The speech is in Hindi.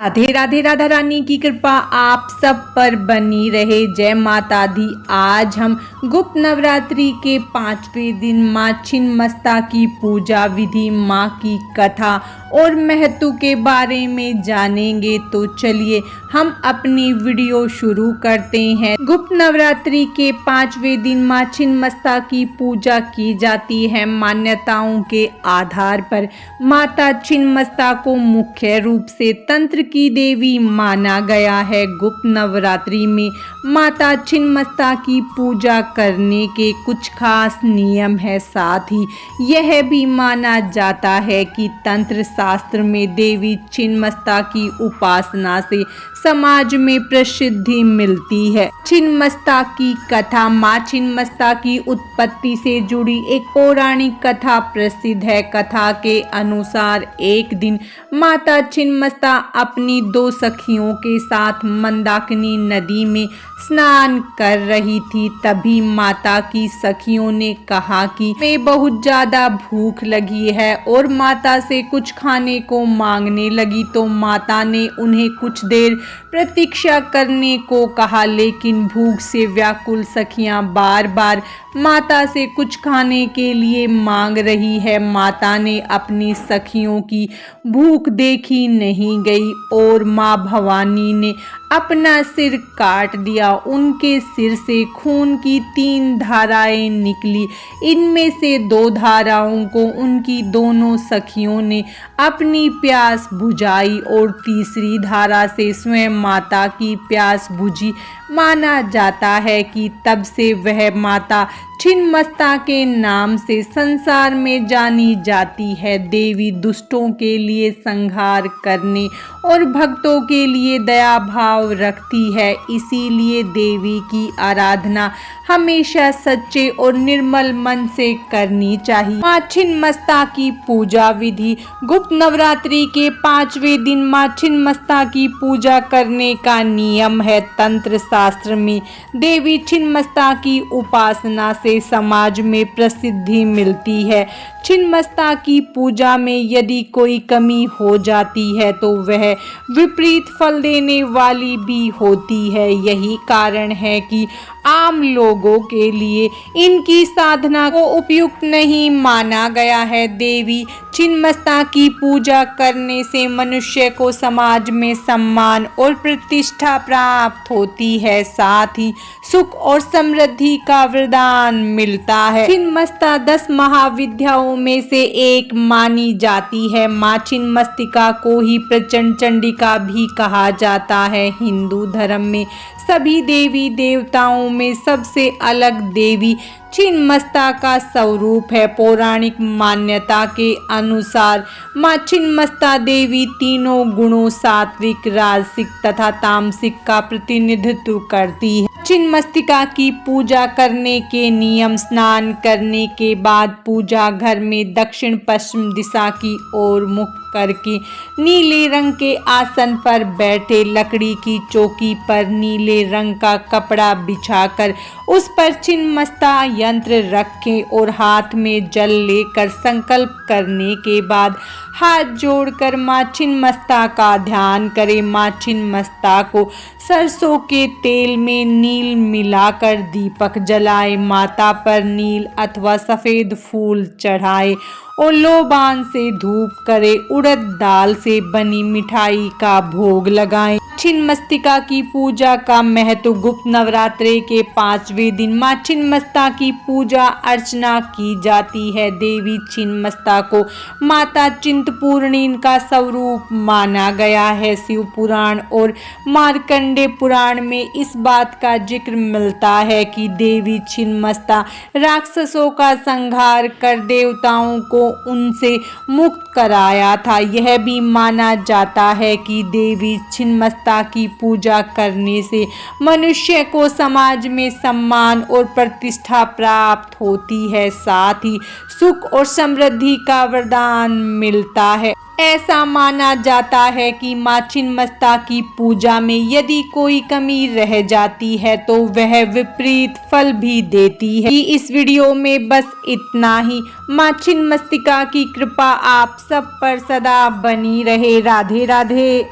राधे राधे। राधा रानी की कृपा आप सब पर बनी रहे। जय माता दी। आज हम गुप्त नवरात्रि के 5वें दिन माँ छिन्नमस्ता की पूजा विधि, माँ की कथा और महत्व के बारे में जानेंगे। तो चलिए हम अपनी वीडियो शुरू करते हैं। गुप्त नवरात्रि के 5वें दिन माँ छिन्नमस्ता की पूजा की जाती है। मान्यताओं के आधार पर माता छिन्नमस्ता को मुख्य रूप से तंत्र की देवी माना गया है। गुप्त नवरात्रि में माता छिन्नमस्ता की पूजा करने के कुछ खास नियम है। साथ ही यह भी माना जाता है कि तंत्र शास्त्र में देवी छिन्नमस्ता की उपासना से समाज में प्रसिद्धि मिलती है। छिन्नमस्ता की कथा। माँ छिन्नमस्ता की उत्पत्ति से जुड़ी एक पौराणिक कथा प्रसिद्ध है। कथा के अनुसार एक दिन माता छिन्नमस्ता अपनी 2 सखियों के साथ मंदाकिनी नदी में स्नान कर रही थी। तभी माता की सखियों ने कहा कि हमें बहुत ज्यादा भूख लगी है और माता से कुछ खाने को मांगने लगी। तो माता ने उन्हें कुछ देर प्रतीक्षा करने को कहा, लेकिन भूख से व्याकुल सखियां बार बार माता से कुछ खाने के लिए मांग रही है। माता ने अपनी सखियों की भूख देखी नहीं गई और माँ भवानी ने अपना सिर काट दिया। उनके सिर से खून की 3 धाराएं निकली। इनमें से 2 धाराओं को उनकी दोनों सखियों ने अपनी प्यास बुझाई और तीसरी धारा से स्वयं माता की प्यास बुझी। माना जाता है कि तब से वह माता छिन्नमस्ता के नाम से संसार में जानी जाती है। देवी दुष्टों के लिए संहार करने और भक्तों के लिए दया भाव रखती है, इसीलिए देवी की आराधना हमेशा सच्चे और निर्मल मन से करनी चाहिए। माँ छिन्नमस्ता की पूजा विधि। गुप्त नवरात्रि के 5वें दिन माँ छिन्नमस्ता की पूजा करने का नियम है। तंत्र शास्त्र में देवी छिन्नमस्ता की उपासना से समाज में प्रसिद्धि मिलती है। छिन्नमस्ता की पूजा में यदि कोई कमी हो जाती है तो वह विपरीत फल देने वाली भी होती है। यही कारण है कि आम लोगों के लिए इनकी साधना को उपयुक्त नहीं माना गया है। देवी छिन्नमस्ता की पूजा करने से मनुष्य को समाज में सम्मान और प्रतिष्ठा प्राप्त होती है, साथ ही सुख और समृद्धि का वरदान मिलता है। छिन्नमस्ता 10 महाविद्याओं में से एक मानी जाती है। माँ छिन्नमस्तिका को ही प्रचंड चंडिका भी कहा जाता है। हिंदू धर्म में सभी देवी देवताओं में सबसे अलग देवी छिन्नमस्ता का स्वरूप है। पौराणिक मान्यता के अनुसार माँ छिन्नमस्ता देवी तीनों गुणों सात्विक, राजसिक तथा तामसिक का प्रतिनिधित्व करती है। छिन्नमस्तिका की पूजा करने के नियम। स्नान करने के बाद पूजा घर में दक्षिण पश्चिम दिशा की ओर मुख करके नीले रंग के आसन पर बैठे, लकड़ी की चौकी पर नीले रंग का कपड़ा बिछाकर उस पर छिन्नमस्ता यंत्र रखें और हाथ में जल लेकर संकल्प करने के बाद हाथ जोड़कर माँ छिन्नमस्ता का ध्यान करें। माँ छिन्नमस्ता को सरसों के तेल में नील मिलाकर दीपक जलाए, माता पर नील अथवा सफेद फूल चढ़ाए और लोबान से धूप करे। उड़द दाल से बनी मिठाई का भोग लगाएं। छिन्नमस्तिका की पूजा का महत्व। गुप्त नवरात्रि के 5वें दिन माँ छिन्नमस्ता की पूजा अर्चना की जाती है। देवी छिन्नमस्ता को माता चिंतपूर्णी का स्वरूप माना गया है। शिव पुराण और मार्कंडे पुराण में इस बात का जिक्र मिलता है कि देवी छिन्नमस्ता राक्षसों का संहार कर देवताओं को उनसे मुक्त कराया था। यह भी माना जाता है कि देवी छिन्नमस्ता की पूजा करने से मनुष्य को समाज में सम्मान और प्रतिष्ठा प्राप्त होती है, साथ ही सुख और समृद्धि का वरदान मिलता है। ऐसा माना जाता है कि माँ छिन्नमस्ता की पूजा में यदि कोई कमी रह जाती है तो वह विपरीत फल भी देती है। इस वीडियो में बस इतना ही। माँ छिन्नमस्तिका की कृपा आप सब पर सदा बनी रहे। राधे राधे।